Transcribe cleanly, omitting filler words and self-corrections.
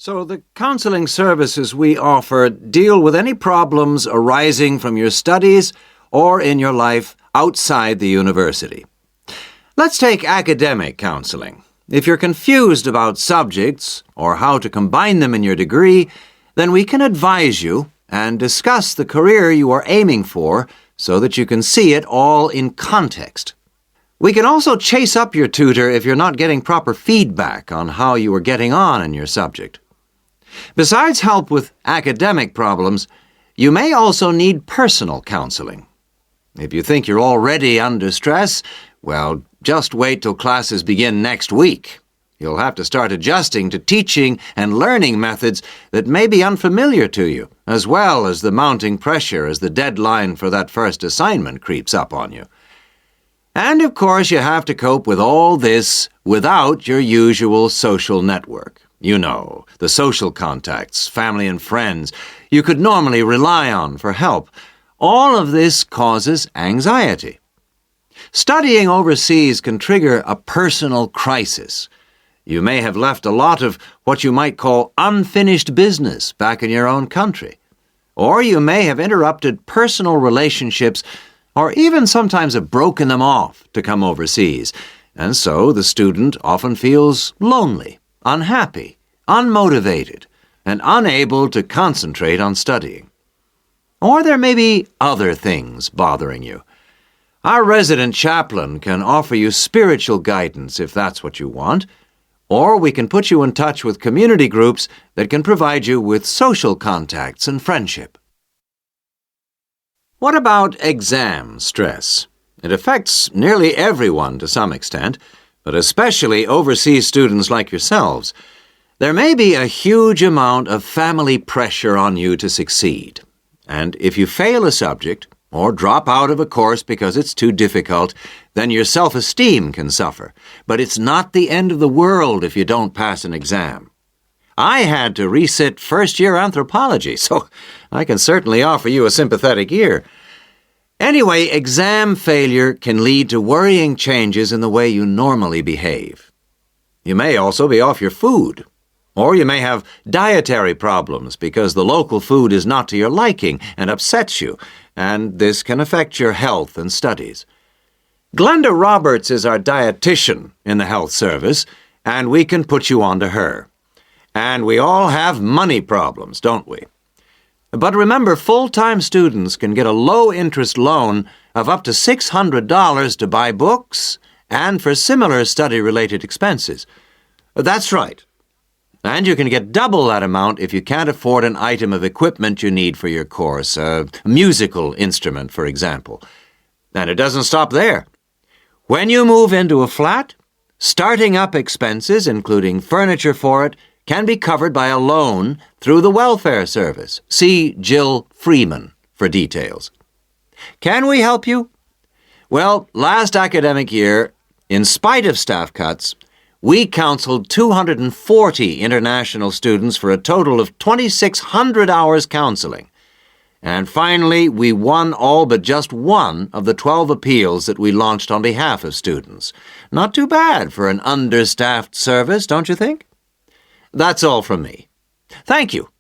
So the counseling services we offer deal with any problems arising from your studies or in your life outside the university. Let's take academic counseling. If you're confused about subjects or how to combine them in your degree, then we can advise you and discuss the career you are aiming for so that you can see it all in context. We can also chase up your tutor if you're not getting proper feedback on how you are getting on in your subject. Besides help with academic problems, you may also need personal counseling. If you think you're already under stress, well, just wait till classes begin next week. You'll have to start adjusting to teaching and learning methods that may be unfamiliar to you, as well as the mounting pressure as the deadline for that first assignment creeps up on you. And of course, you have to cope with all this without your usual social network. You know, the social contacts, family and friends you could normally rely on for help. All of this causes anxiety. Studying overseas can trigger a personal crisis. You may have left a lot of what you might call unfinished business back in your own country. Or you may have interrupted personal relationships or even sometimes have broken them off to come overseas. And so the student often feels lonely, unhappy, unmotivated, and unable to concentrate on studying. Or there may be other things bothering you. Our resident chaplain can offer you spiritual guidance if that's what you want, or we can put you in touch with community groups that can provide you with social contacts and friendship. What about exam stress? It affects nearly everyone to some extent, but especially overseas students like yourselves. There may be a huge amount of family pressure on you to succeed, and if you fail a subject or drop out of a course because it's too difficult, then your self-esteem can suffer. But it's not the end of the world if you don't pass an exam. I had to resit first-year anthropology, so I can certainly offer you a sympathetic ear. Anyway, exam failure can lead to worrying changes in the way you normally behave. You may also be off your food, or you may have dietary problems because the local food is not to your liking and upsets you, and this can affect your health and studies. Glenda Roberts is our dietitian in the health service, and we can put you on to her. And we all have money problems, don't we? But remember, full-time students can get a low-interest loan of up to $600 to buy books and for similar study-related expenses. That's right. And you can get double that amount if you can't afford an item of equipment you need for your course, a musical instrument, for example. And it doesn't stop there. When you move into a flat, starting up expenses, including furniture for it, can be covered by a loan through the welfare service. See Jill Freeman for details. Can we help you? Well, last academic year, in spite of staff cuts, we counseled 240 international students for a total of 2,600 hours counseling. And finally, we won all but just one of the 12 appeals that we launched on behalf of students. Not too bad for an understaffed service, don't you think? That's all from me. Thank you.